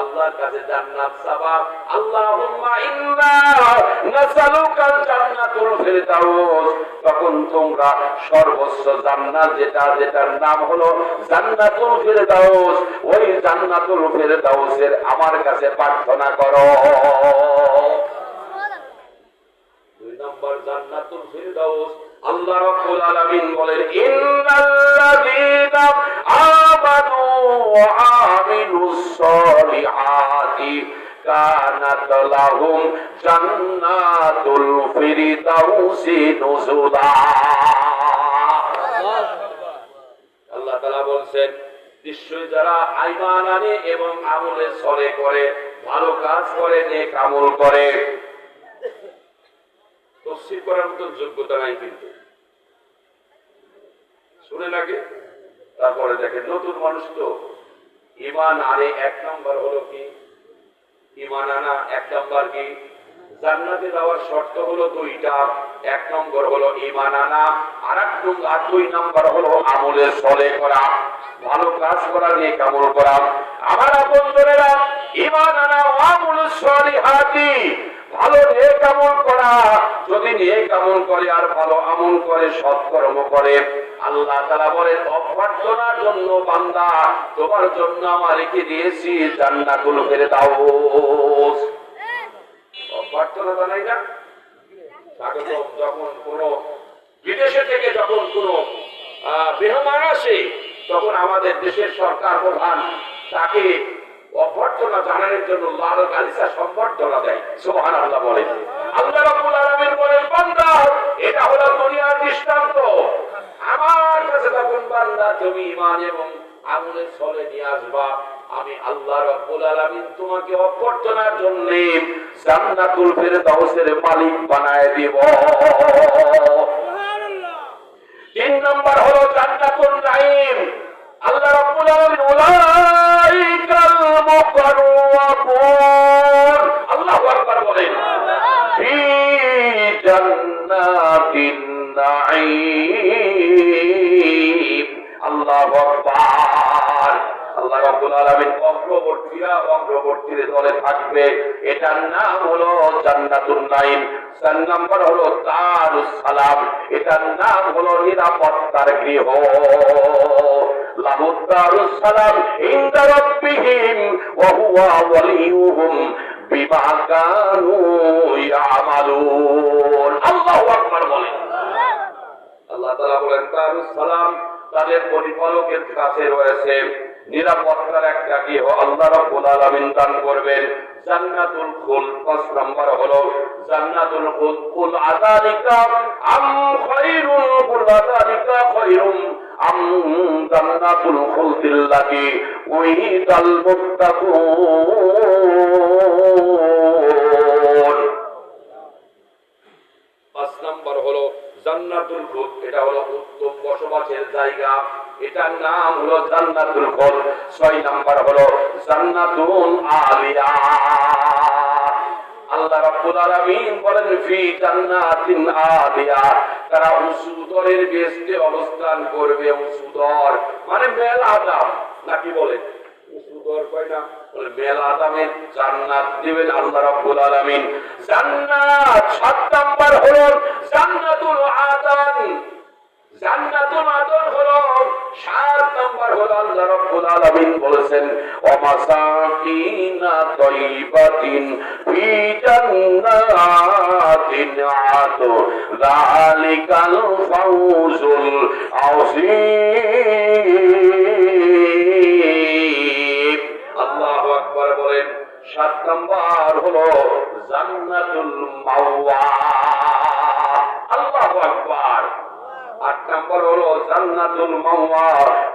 আল্লাহর কাছে জান্নাত চাবা, আল্লাহুম্মা ইন্না নাসালুকাল জান্নাতুল ফিরদাউস, তখন তোমরা সর্বোচ্চ জান্নাত যেটার নাম হলো জান্নাতুল ফিরদাউস, ওই জান্নাতুল ফিরদাউসের আমার কাছে প্রার্থনা করো। দুই নম্বর জান্নাতুল ফিরদাউস, আল্লাহ রাব্বুল আলামিন বলেন ইন্নাল্লাযীনা আমানু ওয়া আমিলুস সলিহাতি কানাত লাহুম জান্নাতুল ফিরদাউসি নুজুলা। আল্লাহ তাআলা বলেন নিশ্চয়ই যারা ঈমান আনে এবং আমলে সলে করে, ভালো কাজ করে, নেক আমল করে, তফসীর করার মতো যোগ্যতা নাই কিন্তু শুনে লাগে। তারপরে দেখেন নতুন মানুষ তো ঈমান আনে, এক নম্বর হলো কি ঈমান আনা, এক নম্বর কি জান্নাতে যাওয়ার শর্ত হলো দুইটা, এক নম্বর হলো ঈমান আনা, আর দুই নম্বর হলো আমলে সলে করা, ভালো কাজ করা, নেক আমল করা। আমার আপনজনেরা, ঈমান আনা ওয়া আমলুস সলিহাতি, ভালো নেক আমল করা, যদি নেক আমল করে আর ভালো আমল করে, সৎকর্ম করে, আল্লাহ তাআলা বলেন অভ্যর্থনার জন্য বান্দা তোমার জন্য আমি রেখে দিয়েছি জান্নাতুল ফিরদাউস। অভ্যর্থনা জানাই না, স্বাগতম। যখন কোন বিদেশে থেকে যখন কোন মেহমান আসে, তখন আমাদের দেশের সরকার প্রধান তাকে অভ্যর্থনা জানানোর জন্য লাল গালিচা সম্বর্ধনা দেয়। সুবহানাল্লাহ বলেন। আল্লাহ রাব্বুল আলামিন বলেন বান্দা এটা হলো দুনিয়ার দৃষ্টান্ত, আমার কাছে তখন বান্দা তুমি ঈমান এবং আমলে সলে নিয়ে আসবা, আমি আল্লাহ রাব্বুল আলামিন তোমাকে অভ্যর্থনার জন্য জান্নাতুল ফিরদাউসের মালিক বানায় দিব। সুবহানাল্লাহ। তিন নম্বর হলো জান্নাতুন নাঈম। আল্লাহ রাব্বুল আলামিন উলাইকাল মুকাররাবুন, আল্লাহু আকবার বলেন, ফি জান্নাতিন নাঈম, আল্লাহু আকবার। আল্লাহ রাব্বুল আলামিন অগ্রবর্তীর দলে থাকবে, এটার নাম হলো জান্নাতুন নাঈম। চার নম্বর হলো দারুস সালাম, এটার নাম হলো নিরাপত্তার গৃহ। লাহুদ দারুস সালাম ইনদা রাব্বিহিম ওয়া হুয়া ওয়ালিয়ুহুম বিমা কানু ইয়ামালুন, আল্লাহু আকবার বলেন। আল্লাহ তাআলা বলেন দারুস সালাম তাদের প্রতিপালকের কাছে রয়েছে নিরাপত্তার একটা গৃহ আল্লাহ রাব্বুল আলামিন দান করবেন। জান্নাতুল খুলদ, ৫ নম্বর হলো জান্নাতুল খুলদ। কুল আযালিকা আম খায়রুন, কুল আযালিকা খায়রুম আম জান্নাতুল খুলদিল্লাতী উইদাল মুত্তাকুন। ৫ নম্বর হলো জান্নাতুল খুলদ, এটা হলো উত্তম বসবাসের জায়গা, এটার নাম হলো জান্নাতুল খুলদ। ৬ নম্বর হলো জান্নাতুল আলিয়া। আল্লাহ রাব্বুল আলামিন বলেন ফি জান্নাতিন আলিয়া, তারা উঁচু দরের বেহেশতে অবস্থান করবে। উঁচু দর মানে মেলা দাম, নাকি বলেন উঁচু দর কয় না, বলে মেলা দামের জান্নাত দিবেন আল্লাহ রাব্বুল আলামিন। জান্নাত ৭ নম্বর হলো জান্নাতুল আদন। জান্নাতুল আদন হলো ৭ নম্বর হলো আল্লাহ রাব্বুল আলামিন বলেছেন ওয়া মাসাকিনা তাইবাতিন ফি জান্নাতিন আদন যালিকাল ফাউজুল আযীম। আল্লাহু আকবার বলেন। ৭ নম্বর হলো জান্নাতুল মাওয়া, আল্লাহু আকবার। ৮ নম্বর হলো জান্নাতুল মাওয়া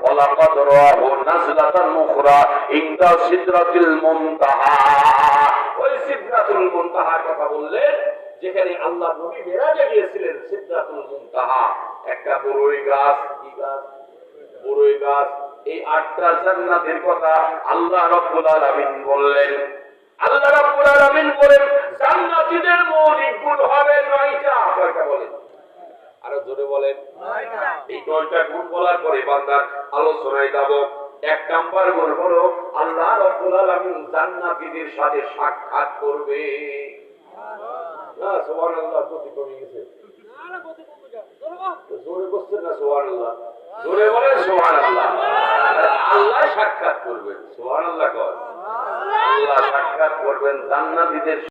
ওয়া লাকাদ রাহু নাজলাতান উখরা ইনদা সিদরাতিল মুনতাহা। ওই সিদরাতুল মুনতাহার কথা বললেন যেখানে আল্লাহ নবী মেরাজে গিয়েছিলেন। সিদরাতুল মুনতাহা একটা বড়ই গাছ, কি গাছ? বড়ই গাছ। এই ৮টা জান্নাতের কথা আল্লাহ রাব্বুল আলামিন বললেন। আল্লাহ রাব্বুল আলামিন বলেন জান্নাতীদের মৌলিক গুণ হবে ৯টা। কয়টা বলেন? আরো জোরে বলেন। এই ৯টা গুণ বলার পরে বান্দার আলোচনায় যাব। এক নাম্বার গুণ হলো আল্লাহ রাব্বুল আলামিন জান্নাতীদের সাথে সাক্ষাৎ করবে। না সুবহানাল্লাহ, গতি কমে গেছে। জোরে বলছেন না সুবহানাল্লাহ? জোরে বলেন সুবহানাল্লাহ। আল্লাহ সাক্ষাৎ করবেন, সুবহানাল্লাহ কর। আল্লাহ সাক্ষাৎ করবেন জান্নাতীদের